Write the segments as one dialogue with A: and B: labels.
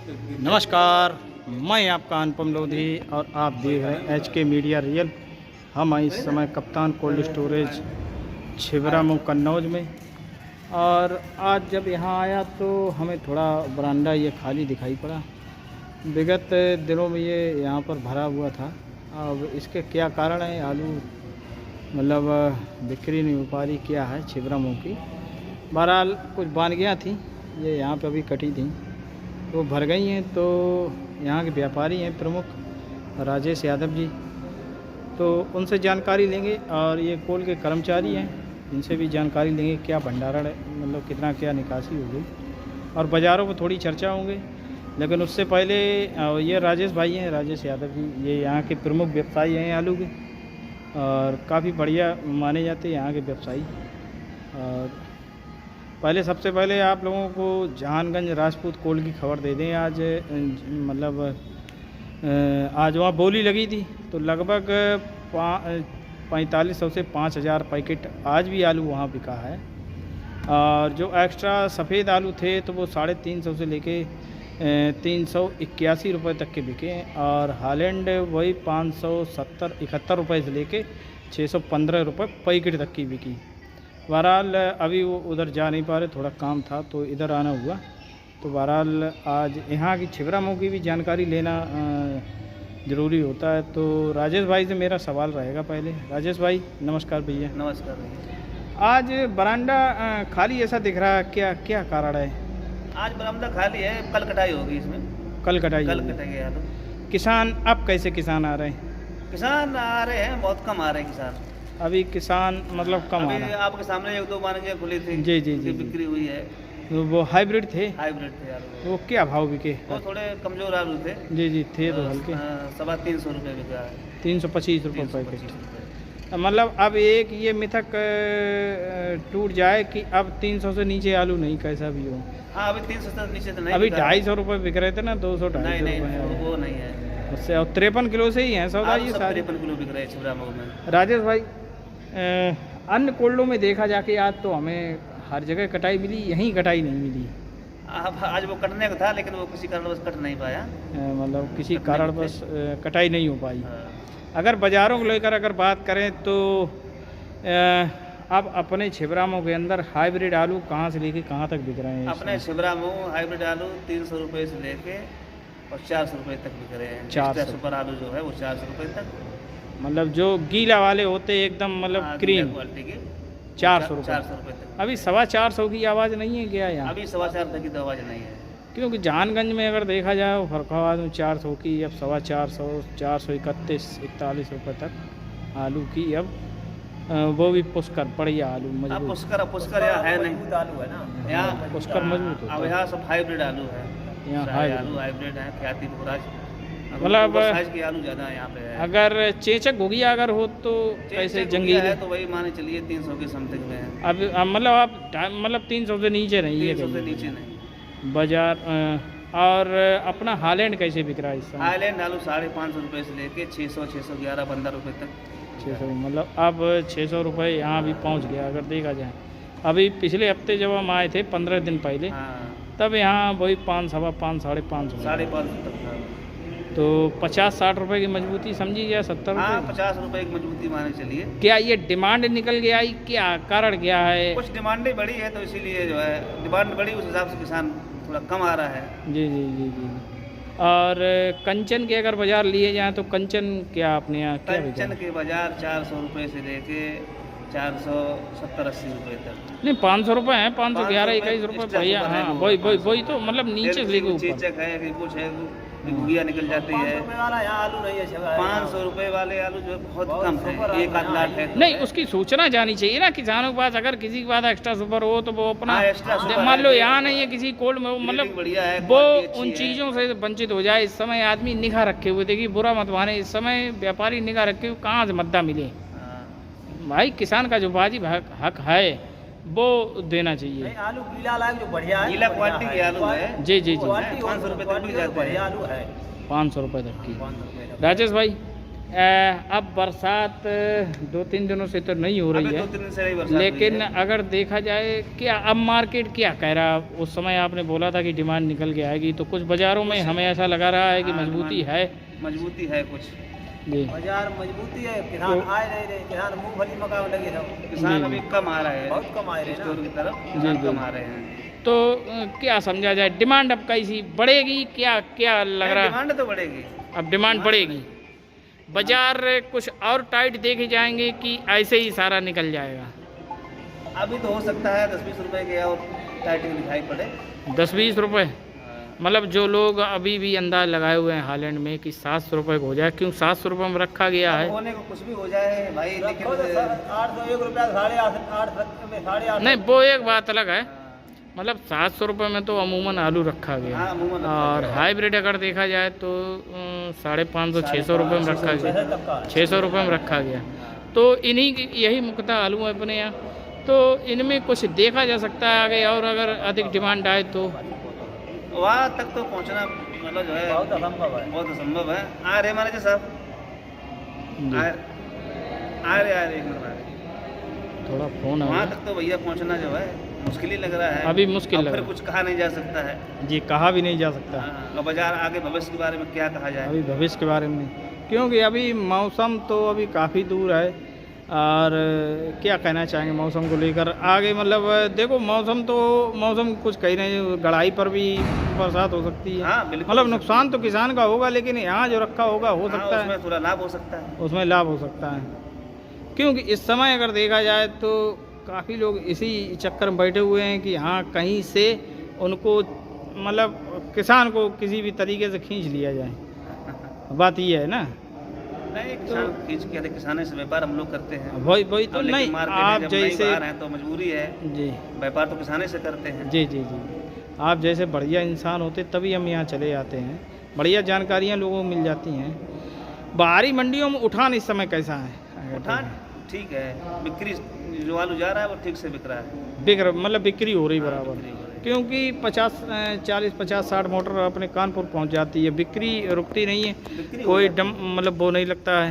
A: नमस्कार, मैं आपका अनुपम लोधी और आप देख रहे हैं HK मीडिया रियल। हम इस समय कप्तान कोल्ड स्टोरेज छिबरामऊ कन्नौज में, और आज जब यहाँ आया तो हमें थोड़ा बरामदा ये खाली दिखाई पड़ा। विगत दिनों में ये यहाँ पर भरा हुआ था। अब इसके क्या कारण है, आलू मतलब बिक्री नहीं हो पा रही, क्या है छिबरामऊ की। बहरहाल कुछ बानगियाँ थी, ये यहाँ पे अभी कटी थी, वो भर गई हैं। तो यहाँ के व्यापारी हैं प्रमुख राजेश यादव जी, तो उनसे जानकारी लेंगे, और ये कोल के कर्मचारी हैं, इनसे भी जानकारी लेंगे क्या भंडारण है, मतलब कितना क्या निकासी हो गई, और बाज़ारों पर थोड़ी चर्चा होंगे। लेकिन उससे पहले ये राजेश भाई हैं, राजेश यादव जी, ये यहाँ के प्रमुख व्यवसायी हैं आलू के, और काफ़ी बढ़िया माने जाते हैं यहाँ के व्यवसायी। और पहले सबसे पहले आप लोगों को जहानगंज राजपूत कोल की खबर दे दें। आज मतलब आज वहाँ बोली लगी थी, तो लगभग 4500 से 5000 पैकेट आज भी आलू वहाँ बिका है। और जो एक्स्ट्रा सफ़ेद आलू थे तो वो 350 से लेके 381 रुपये तक के बिके, और हालैंड वही 571 रुपये से लेके 615 रुपये पैकेट तक की बिकी। बहरहाल अभी वो उधर जा नहीं पा रहे, थोड़ा काम था तो इधर आना हुआ। तो बहरहाल आज यहाँ की छिबरामऊ की भी जानकारी लेना ज़रूरी होता है। तो राजेश भाई से मेरा सवाल रहेगा पहले। राजेश भाई नमस्कार भैया।
B: नमस्कार भैया।
A: आज बरामदा खाली ऐसा दिख रहा है, क्या क्या कारण है?
B: आज बरामदा खाली है, कल कटाई होगी इसमें।
A: कल कटाई
B: कटाई आलू।
A: किसान अब कैसे किसान आ रहे हैं?
B: किसान आ रहे हैं, बहुत कम आ रहे हैं किसान।
A: अभी किसान मतलब कम आ रहा है।
B: आपके सामने 1-2 बानगियाँ खुली थी,
A: जी जी जी,
B: बिक्री हुई है।
A: तो वो हाइब्रिड थे?
B: हाइब्रिड थे आलू।
A: वो क्या भाव बिके?
B: वो थोड़े कमजोर आलू थे।
A: जी जी, थे तो हल्के।
B: 325 रुपये बिका है।
A: 325 रुपये पैकेट। मतलब अब एक ये मिथक टूट जाए कि अब 300 से नीचे आलू नहीं, कैसा भी हो।
B: हाँ, अभी 300 से नीचे तो नहीं।
A: अभी 250 रुपये बिक रहे थे ना, 200-250 रुपये।
B: वो नहीं है
A: उससे। और 53 किलो से ही हैं सौदा ये सारे।
B: 53 किलो बिक रहे हैं छिबरामऊ में।
A: राजेश भाई, अन्य कोल्डों में देखा जाके आज तो हमें हर जगह कटाई मिली, यहीं कटाई नहीं मिली।
B: आज वो कटने का था, लेकिन वो किसी कारणवश कट नहीं पाया।
A: मतलब किसी कारणवश कटाई नहीं हो पाई।
B: हाँ।
A: अगर बाज़ारों को लेकर अगर बात करें तो अब अपने छिबरामऊ के अंदर हाइब्रिड आलू कहाँ से लेके कहाँ तक बिक रहे हैं?
B: अपने छिबरामऊ हाइब्रिड आलू 300 रुपये से लेके और 400 रुपये तक बिक रहे हैं।
A: 400
B: सुपर आलू जो है वो 400 रुपये तक।
A: मतलब जो गीला वाले होते एकदम मतलब क्रीम
B: क्वालिटी के
A: 400 रुपये।
B: 400 रुपये तक।
A: अभी 450 की आवाज़ नहीं है क्या यहाँ?
B: अभी 4.25 तक की तो आवाज़ नहीं है।
A: क्योंकि जहानगंज में अगर देखा जाए फरखाबाद में 400 की, अब 425, 431, 41 रुपये तक आलू की। अब वो भी पुष्कर बढ़िया आलू मजबूत।
B: पुष्कर यहाँ है नहीं, आलू है ना यहाँ।
A: पुष्कर मजबूत होता है।
B: अब यहाँ सब हाइब्रिड आलू है,
A: यहाँ
B: आलू हाइब्रिड है। ख्याति पुराज
A: मतलब
B: साइज के आलू ज़्यादा यहाँ पे है।
A: अगर चेचक घुगिया अगर हो तो कैसे जंगली
B: है, तो वही माने चलिए 300 के समथिंग में है।
A: अब मतलब आप मतलब 300 से नीचे नहीं है?
B: 300 से नीचे नहीं
A: बाजार। और अपना हालैंड कैसे बिक रहा है इस समय?
B: हालैंड आलू 550 रुपये से लेके 600, 611, 15 रुपये तक।
A: 600 मतलब अब 600 रुपये यहाँ भी पहुँच गया अगर देखा जाए। अभी पिछले हफ्ते जब हम आए थे 15 दिन पहले,
B: हाँ।
A: तब यहाँ वही 5, 5.25, 550
B: तक था।
A: तो 50-60 रुपये की मजबूती समझी गया, 70
B: हाँ,
A: रुपये।
B: 50 रुपये की मजबूती माने चलिए।
A: क्या ये डिमांड निकल गया है, क्या कारण क्या है?
B: कुछ डिमांडें बढ़ी है, तो इसीलिए जो है डिमांड बढ़ी, उस हिसाब से किसान थोड़ा कम आ रहा है।
A: जी जी जी जी। और कंचन के अगर बाज़ार लिए जाएँ तो कंचन क्या अपने यहाँ क्या
B: कंचन के बाज़ार 400 रुपये से लेके 470-80 रुपये तक।
A: नहीं, 500 रुपये हैं, 511, 21 रुपये भैया। हाँ, वही तो मतलब नीचे से लेके ऊपर।
B: चेचक है कि कुछ है, घुगिया निकल जाती है। 500 रुपये वाले आलू जो बहुत कम है, 1 आध लाख है।
A: नहीं, उसकी सूचना जानी चाहिए ना किसानों के पास। अगर किसी के पास एक्स्ट्रा सुपर हो तो वो अपना मान लो यहाँ नहीं है किसी कोल्ड में, मतलब वो उन चीज़ों से वंचित हो जाए। इस समय आदमी निगाह रखे हुए, देखिए बुरा मत माने, इस समय व्यापारी निगाह रखे हुए कहाँ से मद्दा मिले। भाई किसान का जो वाजिब हक है वो देना चाहिए।
C: नहीं, आलू गीला लाए जो बढ़िया है,
B: गीला क्वालिटी के आलू है।
A: जी जी जी,
B: 500 रुपये तक बिक जाते हैं।
C: आलू है
A: 500 रुपये तक की। राजेश भाई, अब बरसात 2-3 दिनों से तो नहीं हो रही
B: अभी
A: है,
B: 2-3 दिन से ही बरसात हुई
A: लेकिन
B: है।
A: अगर देखा जाए क्या अब मार्केट क्या कह रहा है, उस समय आपने बोला था कि डिमांड निकल के आएगी, तो कुछ बाज़ारों में हमें ऐसा लगा रहा है कि
B: हाँ,
A: मजबूती
B: डिमांड-
A: है
B: मजबूती है कुछ।
A: जी।
C: बाजार मजबूती है, किसान
A: तो-
C: आए नहीं रहे, किसान मूंगफली मकान लगे रहो,
B: किसान
A: जी।
B: अभी कम आ रहा है,
C: बहुत कम आए रहे
B: स्टोर
C: ना।
B: की तरफ
A: जी,
B: किसान
A: जी।
B: कम आ रहे हैं।
A: तो क्या समझा जाए, डिमांड अब कैसी बढ़ेगी, क्या क्या लग रहा है?
B: डिमांड तो बढ़ेगी।
A: अब डिमांड बढ़ेगी, बाजार कुछ और टाइट देखे जाएंगे कि ऐसे ही सारा निकल जाएगा?
B: अभी तो हो सकता है 10-20 रुपए के और टाइट दिखाई पड़े।
A: 10-20 रुपये, मतलब जो लोग अभी भी अंदाज लगाए हुए हैं हालैंड में कि 700 रुपये हो जाए, क्यों 700 रुपये में रखा गया है?
B: होने को कुछ भी हो जाए भाई, लेकिन
C: 801 रुपया 8.5
A: नहीं, वो एक बात अलग है, मतलब 700 रुपये में तो अमूमन आलू रखा गया
B: हाँ, अमूमन रखा
A: और
B: गया।
A: हाइब्रिड अगर देखा जाए तो 550-600 रुपये में रखा गया, 600 रुपये में रखा गया। तो इन्हीं की यही मुख्यतः आलू है अपने यहाँ, तो इनमें कुछ देखा जा सकता है आगे, और अगर अधिक डिमांड आए तो
B: वहाँ तक तो पहुँचना मतलब जो है
C: बहुत असंभव है।
B: बहुत असंभव है। आ रहे मैनेजर साहब,
A: जी,
B: आ रहे एक मिनट आ रहे।
A: थोड़ा फोन आ
B: वहाँ
A: गया।
B: तक तो भैया पहुँचना जो है मुश्किल ही लग रहा है।
A: अभी मुश्किल
B: अब
A: लग
B: फिर
A: रहा है।
B: कुछ कहा नहीं जा सकता है।
A: जी, कहा भी नहीं जा सकता
B: हाँ, और बाजार आगे भविष्य के बारे में क्या कहा जाए।
A: अभी भविष्य के बारे में नहीं, क्योंकि अभी मौसम तो अभी काफ़ी दूर है, और क्या कहना चाहेंगे मौसम को लेकर आगे, मतलब देखो मौसम कुछ कही नहीं, गढ़ाई पर भी बरसात हो सकती है,
B: हाँ, बिल्कुल
A: मतलब
B: हो
A: नुकसान तो किसान का होगा, लेकिन यहाँ जो रखा होगा हो
B: हाँ,
A: सकता है
B: उसमें थोड़ा लाभ हो सकता है।
A: उसमें लाभ हो सकता है, क्योंकि इस समय अगर देखा जाए तो काफ़ी लोग इसी चक्कर में बैठे हुए हैं कि हाँ कहीं से उनको मतलब किसान को किसी भी तरीके से खींच लिया जाए, बात ये है ना।
B: नहीं, किसान खींच के किसानों से व्यापार हम लोग करते हैं।
A: वही तो
B: अब लेकिन
A: नहीं,
B: मार्केट में
A: आप
B: जब नहीं
A: जैसे
B: बाहर हैं तो मजबूरी है,
A: जी
B: व्यापार तो किसानों से करते हैं।
A: जी जी जी, आप जैसे बढ़िया इंसान होते तभी हम यहाँ चले जाते हैं, बढ़िया जानकारियाँ लोगों को मिल जाती हैं। बाहरी मंडियों में उठान इस समय कैसा है? अगर
B: उठान ठीक है, बिक्री जो आलू जा रहा है वो ठीक से बिक रहा है।
A: मतलब बिक्री हो रही
B: हाँ,
A: बराबर,
B: बिक्री हो रही है।
A: क्योंकि 40-50-60 मोटर अपने कानपुर पहुंच जाती है, बिक्री रुकती नहीं है,
B: बिक्री
A: कोई
B: हो
A: डम मतलब वो नहीं लगता है,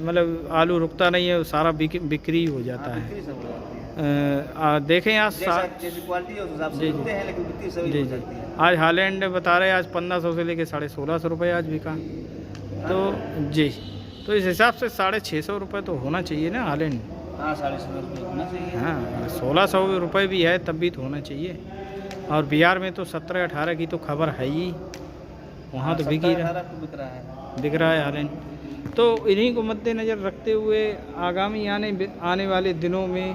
A: मतलब आलू रुकता नहीं है, सारा बिक्री हो जाता
B: हाँ,
A: है।
B: बिक्री सब हो जाती है।
A: देखें आज
B: जैसी क्वालिटी है उस हिसाब से
A: जी, जी।
B: बिकते हैं, लेकिन बिक्री सभी
A: जी
B: हो
A: जी,
B: जाती है।
A: आज हालैंड बता रहे हैं आज 1500 से लेके 1650 रुपये आज बिका, तो जी, तो इस हिसाब से 650 रुपये तो होना चाहिए ना हालैंड।
B: हाँ, 650 रुपये होना चाहिए।
A: हाँ, 1600 रुपये भी है तब भी तो होना चाहिए, और बिहार में तो 17-18 की तो खबर है ही, वहाँ तो बिक ही रहा,
B: 17-18 बिक रहा है।
A: बिक रहा है हालैंड। तो इन्हीं को मद्देनज़र रखते हुए आगामी आने वाले दिनों में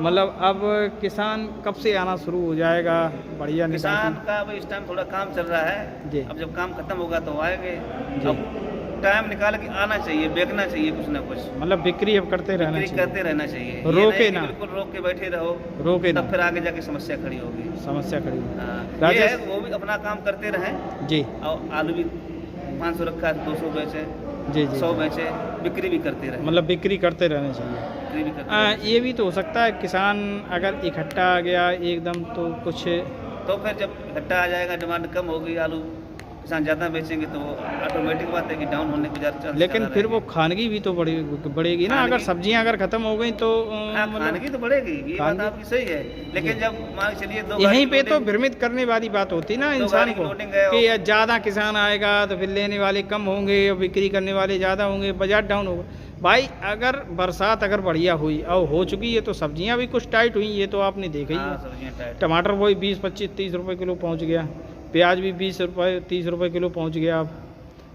A: मतलब अब किसान कब से आना शुरू हो जाएगा, बढ़िया
B: किसान
A: निकाल
B: का अभी इस टाइम थोड़ा काम चल रहा है
A: जी।
B: अब जब काम खत्म होगा तो आएंगे।
A: जी।
B: अब टाइम निकाल के आना चाहिए, बेचना चाहिए कुछ ना कुछ,
A: मतलब बिक्री अब करते रहना
B: बिक्री
A: चाहिए,
B: करते रहना चाहिए। ये
A: रोके
B: नहीं कि
A: ना।
B: बिल्कुल रोक के बैठे रहो,
A: रोके ना,
B: तब फिर आगे जाके समस्या खड़ी होगी।
A: समस्या खड़ी है।
B: हाँ, ये
A: राजेश-
B: है वो भी अपना काम करते रहें,
A: जी
B: और आलू भी 500 रखा है 200 बेचे,
A: जी जी
B: 100 बेचे, बिक्री भी करते रहे।
A: मतलब बिक्री करते रहना चाहिए।
B: बिक्री भी करते रहे।
A: ये भी तो हो सकता है किसान अगर इकट्ठा आ गया एकदम तो कुछ,
B: तो फिर जब इकट्ठा आ जाएगा, डिमांड कम होगी, आलू किसान ज़्यादा बेचेंगे तो ऑटोमेटिक बात है कि डाउन होने की ज़्यादा चांस
A: लेकिन
B: ज़्यादा
A: फिर वो
B: रहेंगे।
A: खानगी भी तो बढ़ेगी ना, अगर
B: खानगी-
A: सब्जियां अगर खत्म हो गई तो
B: हाँ,
A: मतलब
B: खानगी तो बढ़ेगी, ये बात
A: खानगी-
B: आपकी सही है, लेकिन
A: जी।
B: जब मान के चलिए
A: यहीं पे तो भ्रमित करने वाली बात होती ना
B: दो
A: इंसान
B: गाड़ी की
A: को
B: लोडिंग है
A: कि ज़्यादा किसान आएगा तो फिर लेने वाले कम होंगे और बिक्री करने वाले ज़्यादा होंगे, बाजार डाउन होगा। भाई अगर बरसात अगर बढ़िया हुई और हो चुकी है तो सब्जियां भी कुछ टाइट हुई, ये तो आपने देखा ही
B: हाँ,
A: है।
B: सब्जियां टाइट।
A: टमाटर वही 20-25-30 रुपये किलो पहुंच गया, प्याज भी 20 रुपये 30 रुपये किलो पहुंच गया,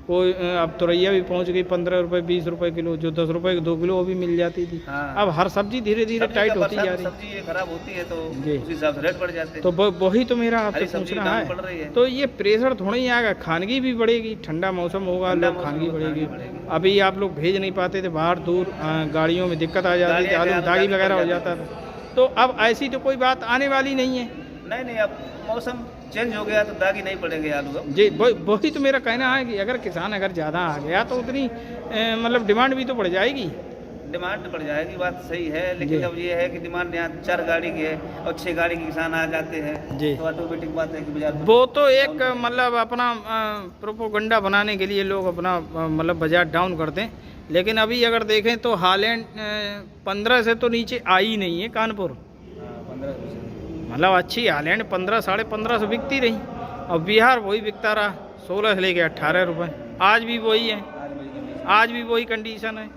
A: कोई अब तुरैया भी पहुंच गई 15 रुपये 20 रुपये किलो, जो 10 रुपये की 2 किलो वो भी मिल जाती थी।
B: हाँ।
A: अब हर सब्जी धीरे धीरे
B: सब्जी
A: टाइट
B: का
A: होती जा
B: बरसात
A: रही
B: में
A: है।
B: सब्जी ये खराब होती है तो
A: जी।
B: उस हिसाब से रेट बढ़ जाते हैं।
A: तो वही तो मेरा आपसे
B: हरी सब्जी
A: पूछना
B: दाम बढ़ रही
A: है,
B: है।
A: तो ये प्रेशर थोड़ा ही आएगा, खानगी भी बढ़ेगी, ठंडा मौसम होगा,
B: ठंडा
A: लोग
B: मौसम
A: खानगी
B: होगा,
A: बढ़ेगी।
B: खानगी बढ़ेगी।
A: अभी आप लोग भेज नहीं पाते थे बाहर दूर, गाड़ियों में दिक्कत आ जाती थी,
B: गाड़ियाँ
A: आलू
B: आलू
A: दागी
B: दागी
A: वगैरह हो
B: पड़
A: जाता
B: जाती
A: था। तो अब ऐसी तो कोई बात आने वाली नहीं है।
B: नहीं, अब मौसम चेंज हो गया तो दागी नहीं पड़ेंगे आलू अब।
A: जी, वही तो मेरा कहना है कि अगर किसान अगर ज़्यादा आ गया तो उतनी मतलब डिमांड भी तो बढ़ जाएगी।
B: डिमांड बढ़ जाएगी, बात सही है, लेकिन
A: जी।
B: अब ये है कि डिमांड यहाँ 4 गाड़ी की है और 6 गाड़ी के किसान आ जाते हैं,
A: जी।
B: तो ऑटोमेटिक बात है कि बाजार में
A: वो तो एक मतलब अपना प्रोपोगंडा बनाने के लिए लोग अपना मतलब बाजार डाउन करते हैं, लेकिन अभी अगर देखें तो हालैंड 15 से तो नीचे आई नहीं है कानपुर।
B: 15
A: मतलब अच्छी हालैंड 15 साढ़े 15 से बिकती रही, और बिहार वही बिकता रहा 16 से लेके 18 रुपये। आज भी वही है, आज भी वही कंडीशन है।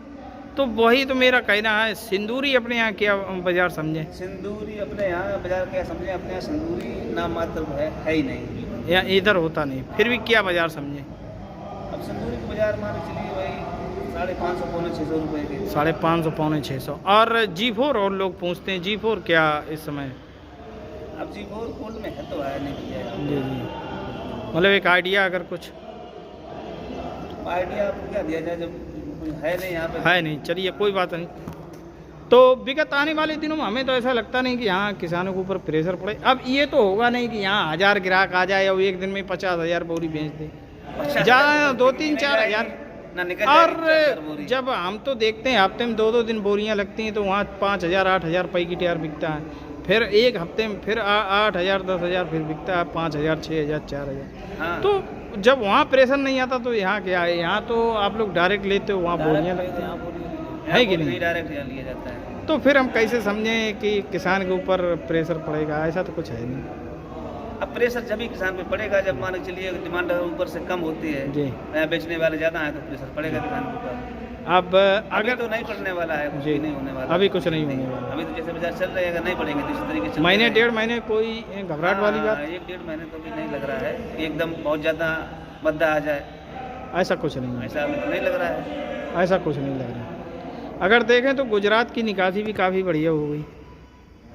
A: तो वही तो मेरा कहना है, सिंदूरी अपने यहाँ क्या बाजार समझे?
B: सिंदूरी अपने यहाँ बाजार क्या समझे, अपने यहाँ सिंदूरी नाम मात्र है ही नहीं,
A: या इधर होता नहीं, फिर भी क्या बाजार समझे?
B: अब सिंदूरी के बाजार मान चलिए वही 550 पौने 600 रुपये के।
A: 550 पौने 600। और G4 और लोग पूछते हैं G4 क्या इस समय?
B: अब G4 कोल्ड में है तो है, नहीं किया
A: जी जी, मतलब एक आइडिया अगर कुछ
B: आइडिया आपको क्या दिया जाए, जब है नहीं यहाँ पे।
A: है नहीं, चलिए कोई बात नहीं। तो विगत आने वाले दिनों में हमें तो ऐसा लगता नहीं कि यहाँ किसानों के ऊपर प्रेशर पड़े। अब ये तो होगा नहीं कि यहाँ 1000 ग्राहक आ जाए और एक दिन में 50,000 बोरी बेच दे, ज़्यादा 2-3-4 हज़ार।
B: ना निकल
A: और
B: जाएगी 4 बोरी।
A: जब हम तो देखते हैं हफ्ते में 2-2 दिन बोरियां लगती हैं, तो वहाँ 5,000-8,000 रुपये की तैयार बिकता है। फिर एक हफ्ते में फिर 8,000 10,000 फिर बिकता है 5,000 6,000 4,000।
B: हाँ।
A: तो जब वहाँ प्रेशर नहीं आता तो यहाँ क्या है? यहाँ तो आप लोग डायरेक्ट लेते हो, वहाँ बोरियां लगती हैं, है कि नहीं?
B: डायरेक्ट यहाँ लिया जाता है।
A: तो फिर हम कैसे समझें कि किसान के ऊपर प्रेशर पड़ेगा? ऐसा तो कुछ है नहीं।
B: अब प्रेशर जब भी किसान पे पड़ेगा जब मान के चलिए डिमांड ऊपर से कम होती है,
A: जी।
B: यहाँ बेचने वाले ज़्यादा हैं तो प्रेशर पड़ेगा किसान के ऊपर।
A: अब
B: अगर
A: अगर
B: तो नहीं पड़ने वाला है, कुछ
A: जी,
B: भी नहीं होने वाला,
A: अभी कुछ नहीं होने वाला।
B: अभी तो जैसे बाजार चल रहे हैं, अगर नहीं पड़ेंगे तो इसी तरीके से
A: महीने 1.5 महीने कोई घबराहट वाली बात?
B: 1-1.5 महीने तो भी नहीं लग रहा है कि एकदम बहुत ज़्यादा मद्दा आ जाए,
A: ऐसा कुछ नहीं है,
B: ऐसा अभी तो नहीं लग रहा है।
A: ऐसा कुछ नहीं लग रहा। अगर देखें तो गुजरात की निकासी भी काफ़ी बढ़िया हो गई।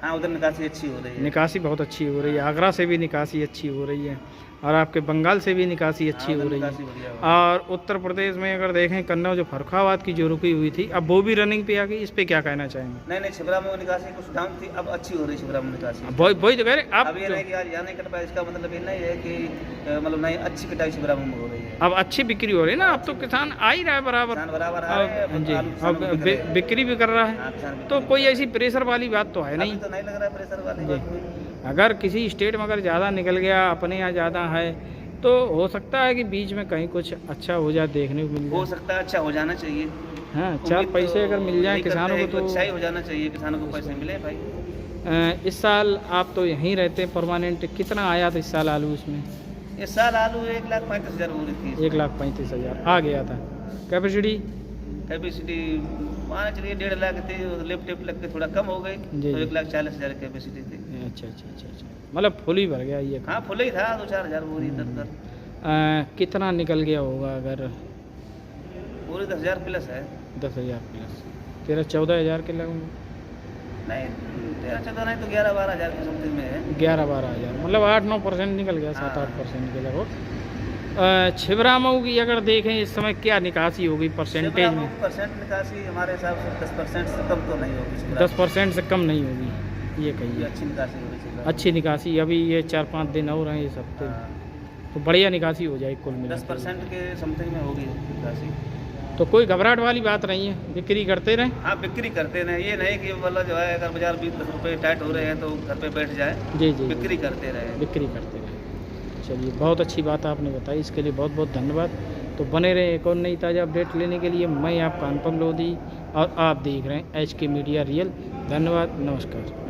B: हाँ, उधर निकासी अच्छी हो रही है।
A: निकासी बहुत अच्छी हो रही है, आगरा से भी निकासी अच्छी हो रही है, और आपके बंगाल से भी निकासी अच्छी हो रही
B: निकासी
A: है।
B: बढ़िया हो
A: और उत्तर प्रदेश में अगर देखें कन्नौज जो फर्रुखाबाद की जो रुकी हुई थी, अब वो भी रनिंग पे आ गई। इस पे क्या कहना चाहेंगे?
B: नहीं, छिबरा में वो निकासी कुछ डाउन थी, अब अच्छी हो रही है छिबरा में निकासी।
A: वही तो कह रहे आप
B: अब ये नहीं कि आज यहाँ नहीं कट पाया, इसका मतलब ये नहीं है कि मतलब नहीं, अच्छी कटाई छिबरा में हो रही है।
A: अब अच्छी बिक्री हो रही है ना, अब तो किसान आ ही रहा है बराबर।
B: किसान बराबर आ रहे हैं,
A: अब जी,
B: आलू किसान
A: अब
B: बिक रहे हैं।
A: बिक्री भी कर रहा
B: हाँ,
A: है,
B: किसान बिक
A: तो
B: रहे हैं।
A: कोई ऐसी प्रेशर वाली बात तो है
B: अभी
A: नहीं।
B: तो नहीं लग रहा है प्रेशर वाली
A: जी।
B: बात कोई।
A: अगर किसी स्टेट में अगर ज़्यादा निकल गया, अपने यहाँ ज़्यादा है, तो हो सकता है कि बीच में कहीं कुछ अच्छा हो जाए, देखने को मिल
B: हो
A: जाए।
B: सकता है अच्छा हो जाना चाहिए।
A: हाँ, 4
B: उम्मीद
A: पैसे
B: तो
A: अगर मिल जाए
B: यही करते
A: किसानों
B: हैं
A: को
B: कि
A: तो।
B: अच्छा ही हो जाना चाहिए, किसानों को पैसे मिले भाई।
A: इस साल आप तो यहीं रहते हैं परमानेंट, कितना आया था इस साल आलू इसमें?
B: इस साल आलू 1,35,000 हो रही थी।
A: 1,35,000 आ गया था। कैपेसिटी
B: कैपेसिटी मान चलिए 1.5 लाख थी, लिफ्ट टिप लग के थोड़ा कम हो गई,
A: जी,
B: तो
A: जी।
B: 1,40,000 कैपेसिटी थी।
A: अच्छा अच्छा अच्छा अच्छा, मतलब फुल ही भर गया ये।
B: हाँ, फुल ही था, 2-4 हज़ार बोरी इधर उधर।
A: कितना निकल गया होगा अगर?
B: पूरी 10,000 प्लस है।
A: 10,000 प्लस। 13-14 के लगभग?
B: नहीं, 13-14 नहीं तो 11-12 हज़ार के समथिंग में है।
A: 11-12 हज़ार, मतलब 8-9% निकल गया, 7-8% के लगभग। छिबरा मऊ की अगर देखें इस समय क्या निकासी होगी परसेंटेज में?
B: परसेंट निकासी हमारे हिसाब से 10% से कम तो नहीं होगी।
A: 10% से कम नहीं होगी, ये
B: ये
A: कहिए।
B: अच्छी निकासी हो रही है।
A: अच्छी निकासी, अभी ये 4-5 दिन और हैं इस हफ्ते, तो बढ़िया निकासी हो जाएगी कुल मिला के।
B: 10% के समथिंग में होगी निकासी।
A: तो कोई घबराहट वाली बात नहीं है, बिक्री करते रहें।
B: हाँ, बिक्री करते रहे, ये नहीं कि मतलब जो है अगर बाजार 20-10 रुपये टाइट हो रहे हैं तो घर पे बैठ जाए।
A: जी जी,
B: बिक्री करते रहे।
A: बिक्री करते रहें। चलिए, बहुत अच्छी बात आपने बताई, इसके लिए बहुत बहुत धन्यवाद। तो बने रहें एक और नई ताज़ा अपडेट लेने के लिए। मैं आपका अनुपम लोधी और आप देख रहे हैं HK मीडिया रियल। धन्यवाद, नमस्कार।